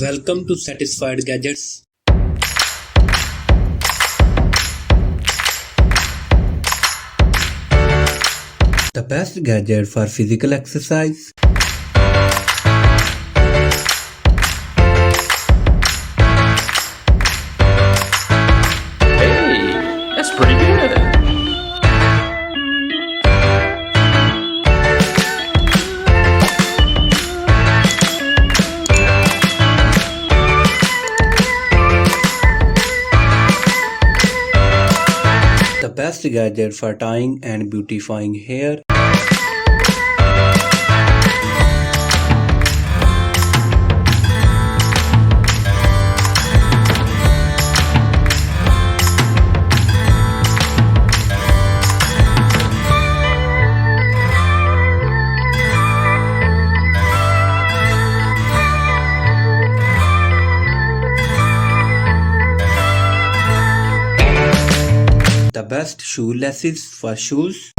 Welcome to Satisfied Gadgets. The best gadget for physical exercise. Hey, that's pretty good. The best gadget for tying and beautifying hair. The best shoelaces for shoes.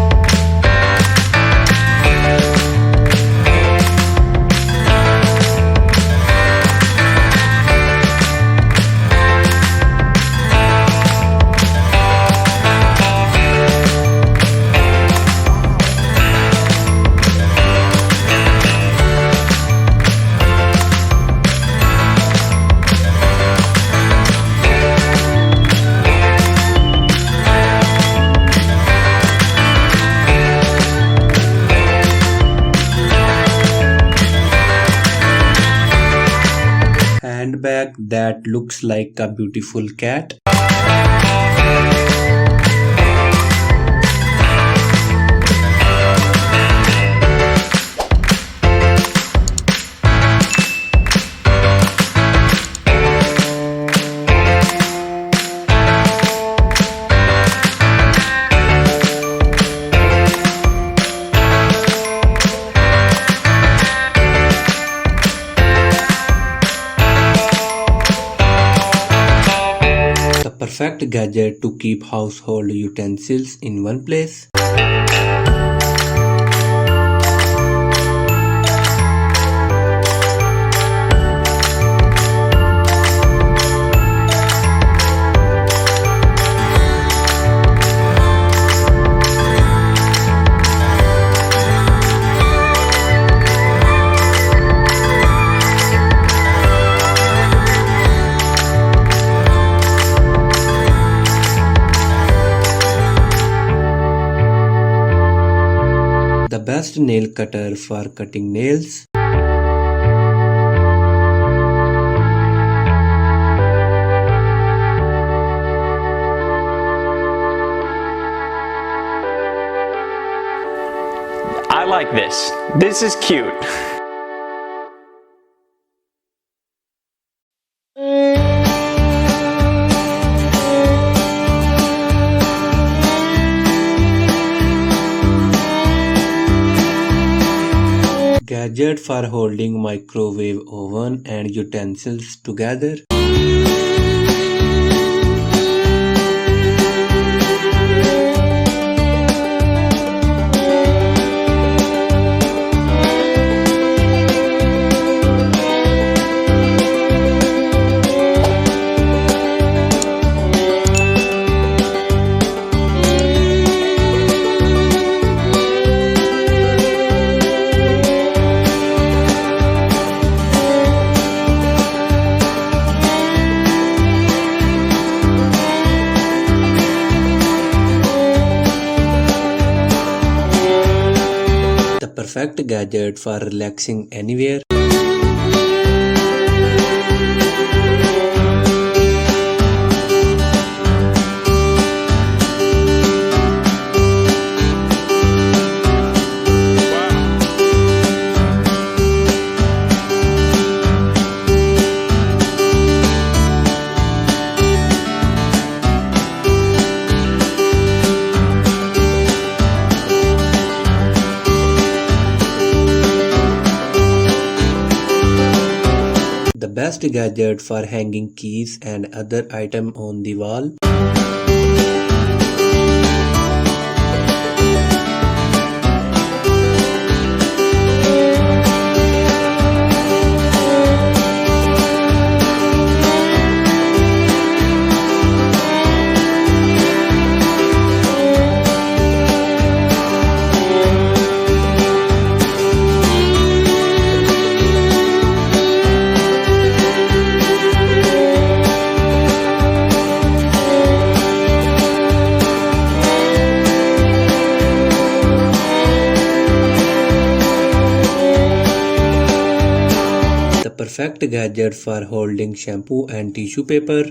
Handbag that looks like a beautiful cat. Perfect gadget to keep household utensils in one place. The best nail cutter for cutting nails. I like this. This is cute. Gadget for holding microwave oven and utensils together. Perfect gadget for relaxing anywhere. The best gadget for hanging keys and other items on the wall. perfect gadget for holding shampoo and tissue paper.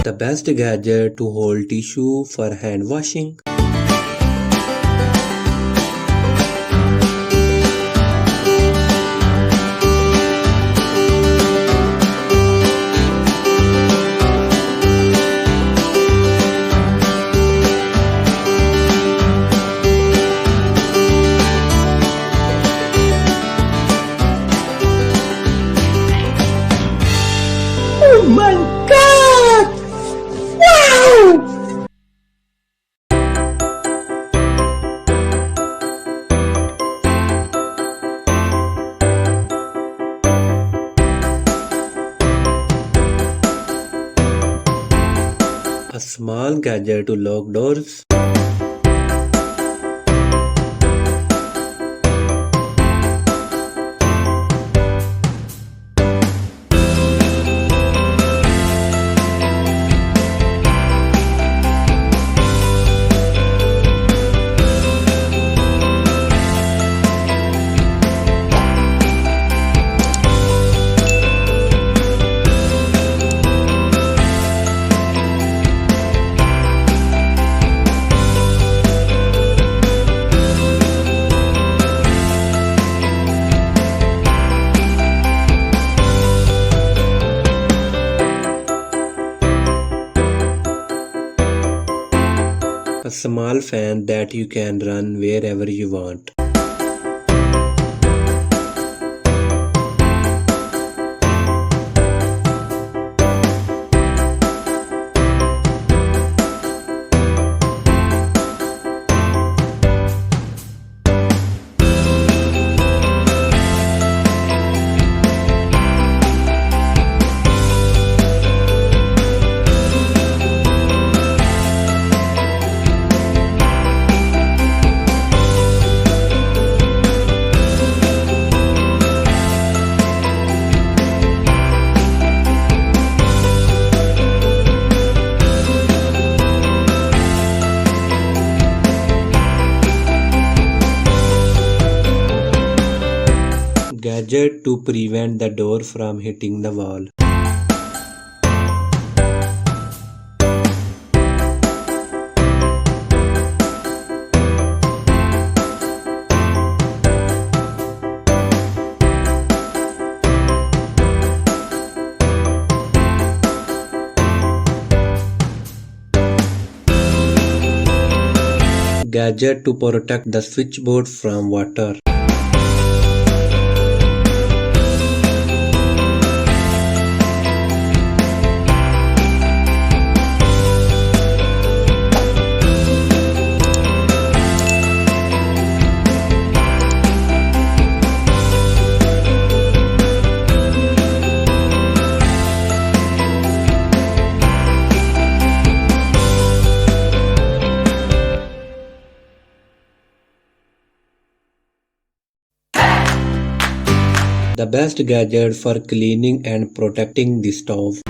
The best gadget to hold tissue for hand washing. Oh my God! Wow! A small gadget to lock doors. A small fan that you can run wherever you want. Gadget to prevent the door from hitting the wall. Gadget to protect the switchboard from water. The best gadget for cleaning and protecting the stove.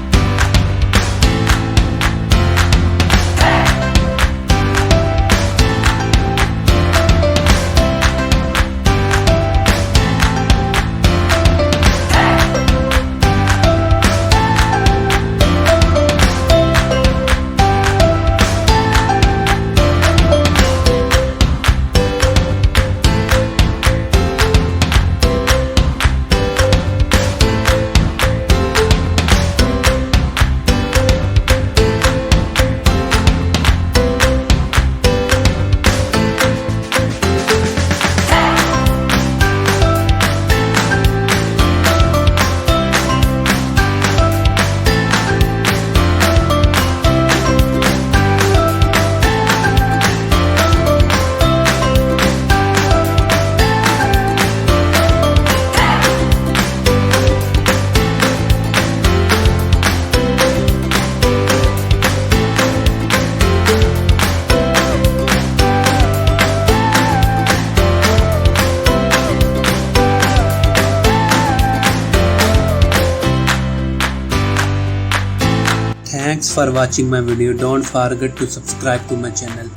Thanks for watching my video. Don't forget to subscribe to my channel.